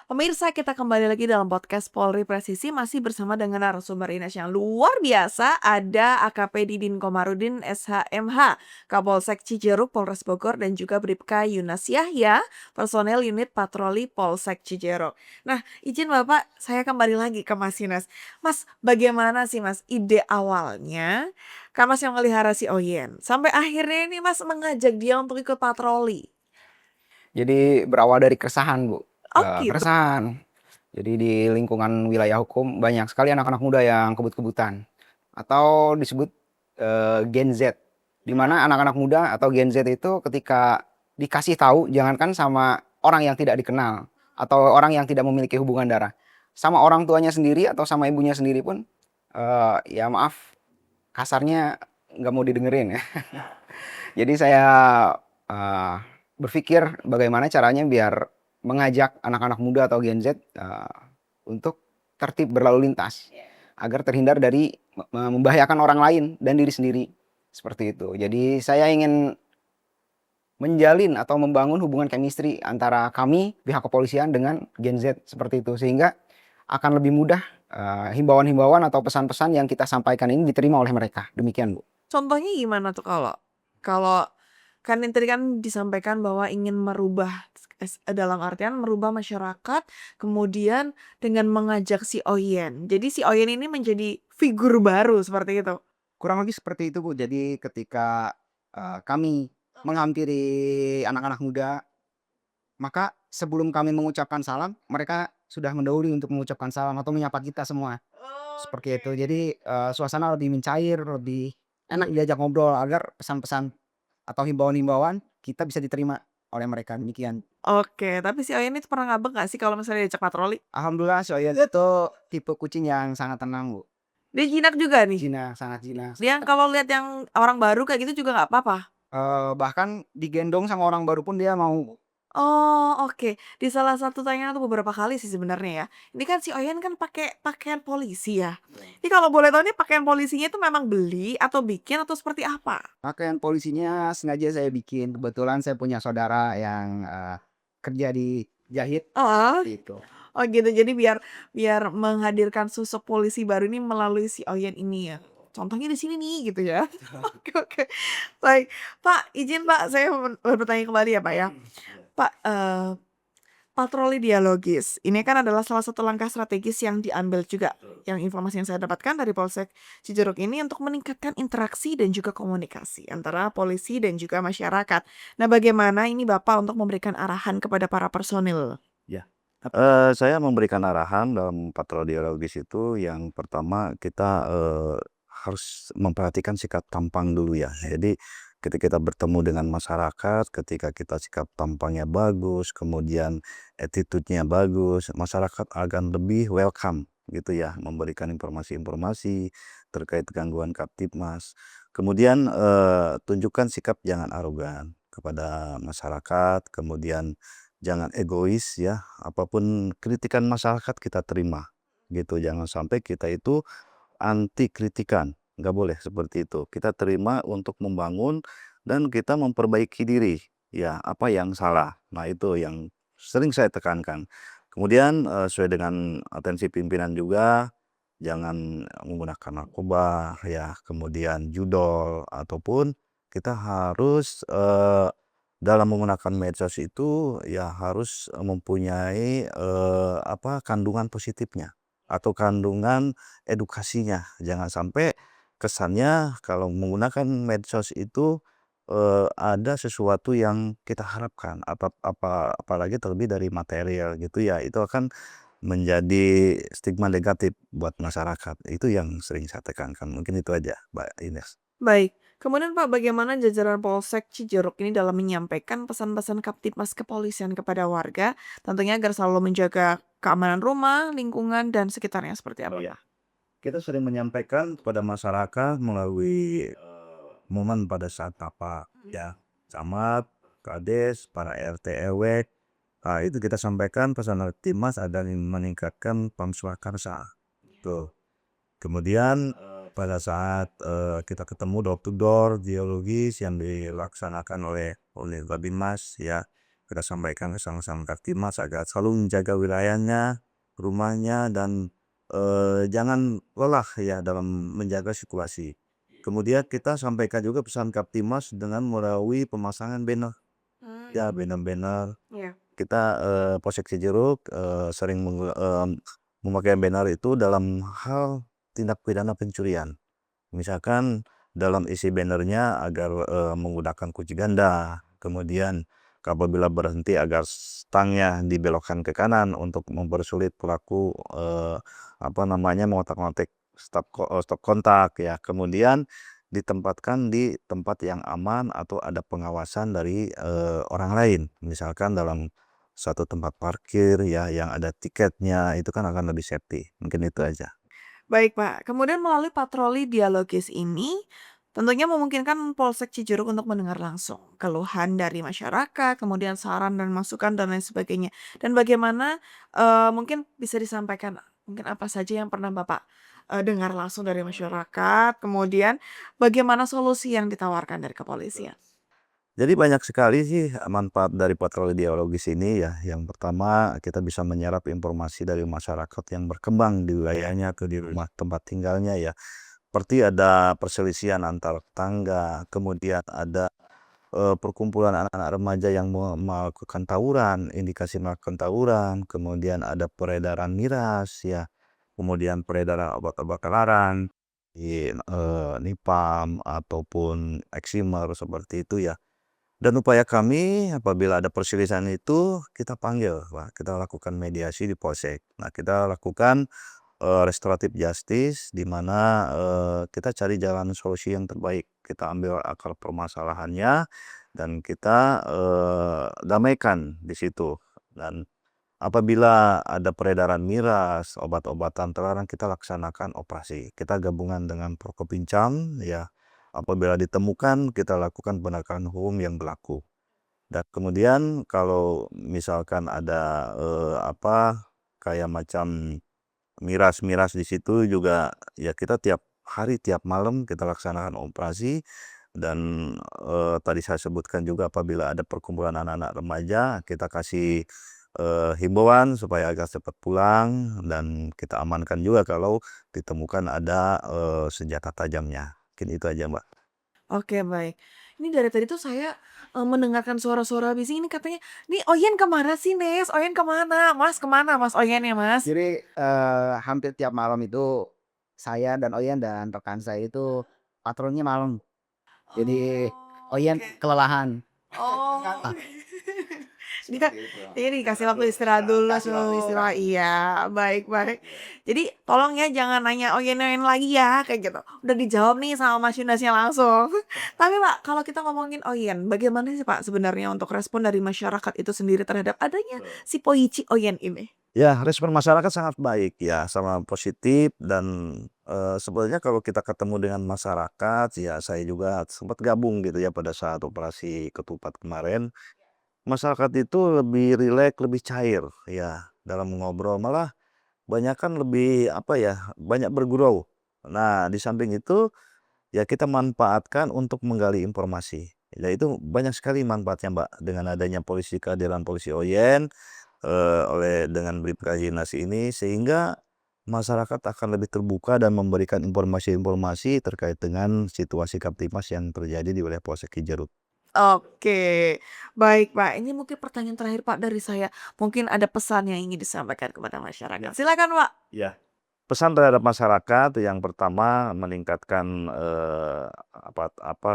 Pemirsa, kita kembali lagi dalam podcast Polri Presisi masih bersama dengan narasumber Ines yang luar biasa. Ada AKP Didin Komarudin SHMH, Kapolsek Cijeruk Polres Bogor dan juga Bribka Yunas Yahya, personel unit patroli Polsek Cijeruk. Nah, izin Bapak, saya kembali lagi ke Mas Yunas. Mas, bagaimana sih Mas ide awalnya? Kan Mas yang melihara si Oyen. Sampai akhirnya ini Mas mengajak dia untuk ikut patroli. Jadi berawal dari keresahan, Bu. Oh gitu. Keresahan. Jadi di lingkungan wilayah hukum banyak sekali anak-anak muda yang kebut-kebutan atau disebut Gen Z. Di mana anak-anak muda atau Gen Z itu ketika dikasih tahu, jangankan sama orang yang tidak dikenal atau orang yang tidak memiliki hubungan darah, sama orang tuanya sendiri atau sama ibunya sendiri pun, ya maaf kasarnya nggak mau didengerin ya. Jadi saya uh, berpikir bagaimana caranya biar mengajak anak-anak muda atau Gen Z untuk tertib berlalu lintas agar terhindar dari membahayakan orang lain dan diri sendiri seperti itu. Jadi saya ingin menjalin atau membangun hubungan chemistry antara kami pihak kepolisian dengan Gen Z seperti itu, sehingga akan lebih mudah himbauan-himbauan atau pesan-pesan yang kita sampaikan ini diterima oleh mereka. Demikian, Bu. Contohnya gimana tuh kalau kalau kan yang tadi kan disampaikan bahwa ingin merubah dalam artian merubah masyarakat, kemudian dengan mengajak si Oyen. Jadi si Oyen ini menjadi figur baru seperti itu? Kurang lebih seperti itu, Bu. Jadi ketika kami menghampiri anak-anak muda, maka sebelum kami mengucapkan salam, mereka sudah mendahului untuk mengucapkan salam atau menyapa kita semua. Seperti itu. Jadi suasana lebih mencair, lebih enak diajak ngobrol agar pesan-pesan atau himbauan-himbauan kita bisa diterima oleh mereka. Demikian. Oke, tapi si Oyen itu pernah ngambek nggak sih kalau misalnya diajak patroli? Alhamdulillah Soya itu tipe kucing yang sangat tenang, Bu. Dia jinak juga nih? Jinak, sangat jinak. Dia kalau lihat yang orang baru kayak gitu juga nggak apa-apa? Bahkan digendong sama orang baru pun dia mau. Oh, oke. Di salah satu tayangan tuh beberapa kali sih sebenarnya ya. Ini kan si Oyen kan pakai pakaian polisi ya. Ini kalau boleh tahu nih pakaian polisinya itu memang beli atau bikin atau seperti apa? Pakaian polisinya sengaja saya bikin. Kebetulan saya punya saudara yang kerja di jahit Oh, gitu. oh gitu. Jadi biar biar menghadirkan sosok polisi baru ini melalui si Oyen ini ya. Contohnya di sini nih gitu ya. Oke, oke. Baik. Pak, izin Pak, saya bertanya kembali ya Pak ya. Pak, patroli dialogis, ini kan adalah salah satu langkah strategis yang diambil juga, yang informasi yang saya dapatkan dari Polsek Cijeruk ini untuk meningkatkan interaksi dan juga komunikasi antara polisi dan juga masyarakat. Nah, bagaimana ini Bapak untuk memberikan arahan kepada para personil? Ya, saya memberikan arahan dalam patroli dialogis itu yang pertama kita, harus memperhatikan sikap tampang dulu ya. Jadi ketika kita bertemu dengan masyarakat, ketika kita sikap tampangnya bagus, kemudian attitude-nya bagus, masyarakat akan lebih welcome gitu ya, memberikan informasi-informasi terkait gangguan Kamtibmas. Kemudian, tunjukkan sikap jangan arogan kepada masyarakat, kemudian jangan egois ya, apapun kritikan masyarakat kita terima, gitu. Jangan sampai kita itu anti kritikan, nggak boleh seperti itu. Kita terima untuk membangun dan kita memperbaiki diri, ya apa yang salah. Nah itu yang sering saya tekankan. Kemudian sesuai dengan atensi pimpinan juga, jangan menggunakan narkoba ya, kemudian judol ataupun kita harus dalam menggunakan medsos itu ya harus mempunyai apa kandungan positifnya atau kandungan edukasinya. Jangan sampai kesannya kalau menggunakan medsos itu ada sesuatu yang kita harapkan apalagi terlebih dari material gitu ya, itu akan menjadi stigma negatif buat masyarakat. Itu yang sering saya tekankan. Mungkin itu aja, Mbak Ines. Baik, kemudian Pak, bagaimana jajaran Polsek Cijeruk ini dalam menyampaikan pesan-pesan Kamtibmas kepolisian kepada warga, tentunya agar selalu menjaga keamanan rumah, lingkungan, dan sekitarnya seperti apa? Oh ya, kita sering menyampaikan kepada masyarakat melalui momen pada saat apa ya, camat, kades, para RT RW. Nah, itu kita sampaikan pesan Timmas adalah meningkatkan pamswakarsa. Tuh. Kemudian pada saat kita ketemu door to door dialogis yang dilaksanakan oleh Babinmas ya, kita sampaikan ke sama-sama Kaktimas agar selalu menjaga wilayahnya, rumahnya, dan jangan lelah ya dalam menjaga situasi. Kemudian kita sampaikan juga pesan Kaktimas dengan melalui pemasangan banner. Ya, banner-banner. Iya. Kita, Polsek Cijeruk, sering memakai banner itu dalam hal tindak pidana pencurian. Misalkan dalam isi bannernya agar, menggunakan kunci ganda, kemudian apabila berhenti agar stangnya dibelokkan ke kanan untuk mempersulit pelaku, mengotak-ngatik stop kontak ya. Kemudian ditempatkan di tempat yang aman atau ada pengawasan dari, orang lain. Misalkan dalam suatu tempat parkir ya yang ada tiketnya, itu kan akan lebih safety. Mungkin itu aja. Baik, Pak. Kemudian melalui patroli dialogis ini, tentunya memungkinkan Polsek Cijeruk untuk mendengar langsung keluhan dari masyarakat, kemudian saran dan masukan dan lain sebagainya. Dan bagaimana, mungkin bisa disampaikan mungkin apa saja yang pernah Bapak, dengar langsung dari masyarakat, kemudian bagaimana solusi yang ditawarkan dari kepolisian? Jadi banyak sekali sih manfaat dari patroli dialogis ini ya. Yang pertama, kita bisa menyerap informasi dari masyarakat yang berkembang di wilayahnya di rumah tempat tinggalnya ya. Seperti ada perselisihan antar tetangga, kemudian ada perkumpulan anak-anak remaja yang melakukan tawuran, indikasi melakukan tawuran, kemudian ada peredaran miras ya, kemudian peredaran obat-obat terlarang, Nipam ataupun Eksimer seperti itu ya. Dan upaya kami apabila ada perselisihan itu kita panggil, Pak, kita lakukan mediasi di polsek. Nah, kita lakukan, restoratif justice di mana, kita cari jalan solusi yang terbaik. Kita ambil akar permasalahannya dan kita, damaikan di situ. Dan apabila ada peredaran miras, obat-obatan terlarang, kita laksanakan operasi. Kita gabungan dengan Forkopincam ya, apabila ditemukan kita lakukan penegakan hukum yang berlaku. Dan kemudian kalau misalkan ada, kayak macam miras-miras di situ juga ya kita tiap hari, tiap malam kita laksanakan operasi dan, tadi saya sebutkan juga apabila ada perkumpulan anak-anak remaja kita kasih, himbauan supaya agak cepat pulang dan kita amankan juga kalau ditemukan ada, senjata tajamnya. Mungkin itu aja, Mbak. Oke, baik. Ini dari tadi tuh saya, mendengarkan suara-suara bising ini katanya, "Nih Oyen kemana sih, Nes? Oyen kemana? Mas kemana Mas Oyen ya, Mas?" Jadi, hampir tiap malam itu saya dan Oyen dan rekan saya itu patrolinya malam. Jadi Oh, Oyen oke. kelelahan. Oh. Ah, Ini kan seperti itu. ini dikasih waktu istirahat dulu Kasih waktu semua, istirahat. iya, baik baik. Jadi tolong ya jangan nanya Oyen-Oyen lagi ya, kayak gitu. Udah dijawab nih sama Mas Yunasnya langsung. Tapi Pak, kalau kita ngomongin Oyen, bagaimana sih Pak sebenarnya untuk respon dari masyarakat itu sendiri terhadap adanya si Poichi Oyen ini? Ya, respon masyarakat sangat baik ya, sama positif dan, sebenarnya kalau kita ketemu dengan masyarakat, ya saya juga sempat gabung gitu ya pada saat operasi ketupat kemarin. Masyarakat itu lebih rileks, lebih cair ya dalam ngobrol, malah banyakan lebih banyak bergurau. Nah, di samping itu ya kita manfaatkan untuk menggali informasi. Ya itu banyak sekali manfaatnya, Mbak, dengan adanya kehadiran polisi Oyen, oleh dengan Bribka Nasi ini sehingga masyarakat akan lebih terbuka dan memberikan informasi-informasi terkait dengan situasi Kamtimas yang terjadi di wilayah Polsek Cijeruk. Oke, baik Pak. Ini mungkin pertanyaan terakhir Pak dari saya. Mungkin ada pesan yang ingin disampaikan kepada masyarakat. Ya. Silakan Pak. Ya. Pesan terhadap masyarakat yang pertama meningkatkan,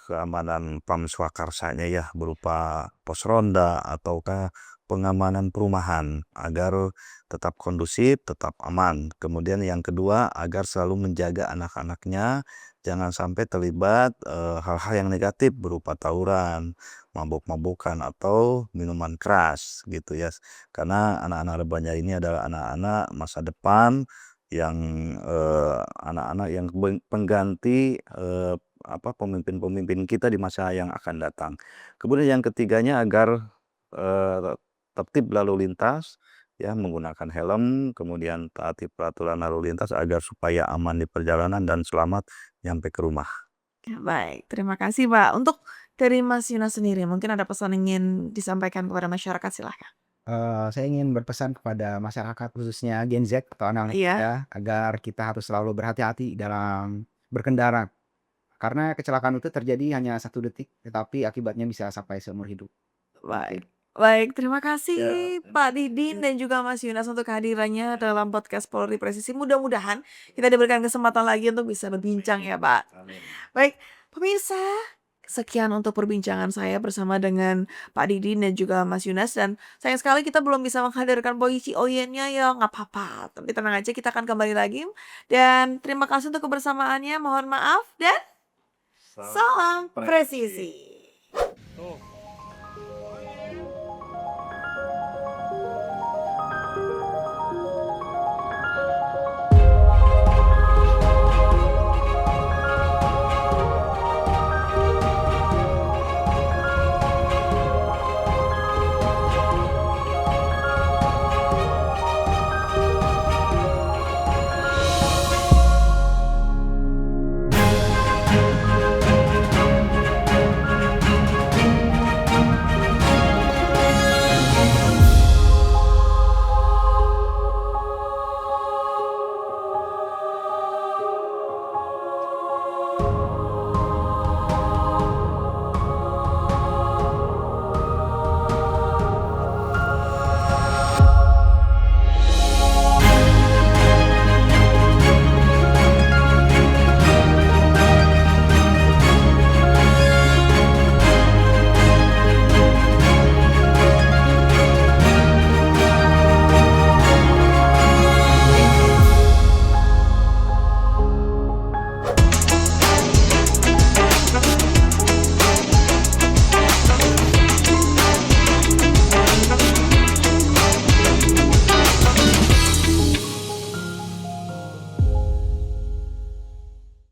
keamanan Pam Swakarsanya ya berupa pos ronda ataukah pengamanan perumahan agar tetap kondusif, tetap aman. Kemudian yang kedua agar selalu menjaga anak-anaknya jangan sampai terlibat, hal-hal yang negatif berupa tawuran, mabuk-mabukan atau minuman keras gitu ya. Karena anak-anak remaja ini adalah anak-anak masa depan yang, anak-anak yang pengganti, pemimpin-pemimpin kita di masa yang akan datang. Kemudian yang ketiganya agar, tertib lalu lintas, ya menggunakan helm, kemudian taati peraturan lalu lintas agar supaya aman di perjalanan dan selamat nyampe ke rumah. Ya, baik, terima kasih Pak. Untuk Dari Mas Yunas sendiri mungkin ada pesan yang ingin disampaikan kepada masyarakat, silahkan. Saya ingin berpesan kepada masyarakat khususnya Gen Z atau anak-anak Iya. muda agar kita harus selalu berhati-hati dalam berkendara. Karena kecelakaan itu terjadi hanya 1 detik, tetapi akibatnya bisa sampai seumur hidup. Baik. Baik, terima kasih Ya. Pak Didin dan juga Mas Yunas untuk kehadirannya dalam podcast Polri Presisi. Mudah-mudahan kita diberikan kesempatan lagi untuk bisa berbincang ya, Pak. Amin. Baik, pemirsa, sekian untuk perbincangan saya bersama dengan Pak Didin dan juga Mas Yunas, dan sayang sekali kita belum bisa menghadirkan Boyci Oyennya, ya nggak apa-apa. Tapi tenang aja, kita akan kembali lagi. Dan terima kasih untuk kebersamaannya. Mohon maaf dan salam presisi. Tuh.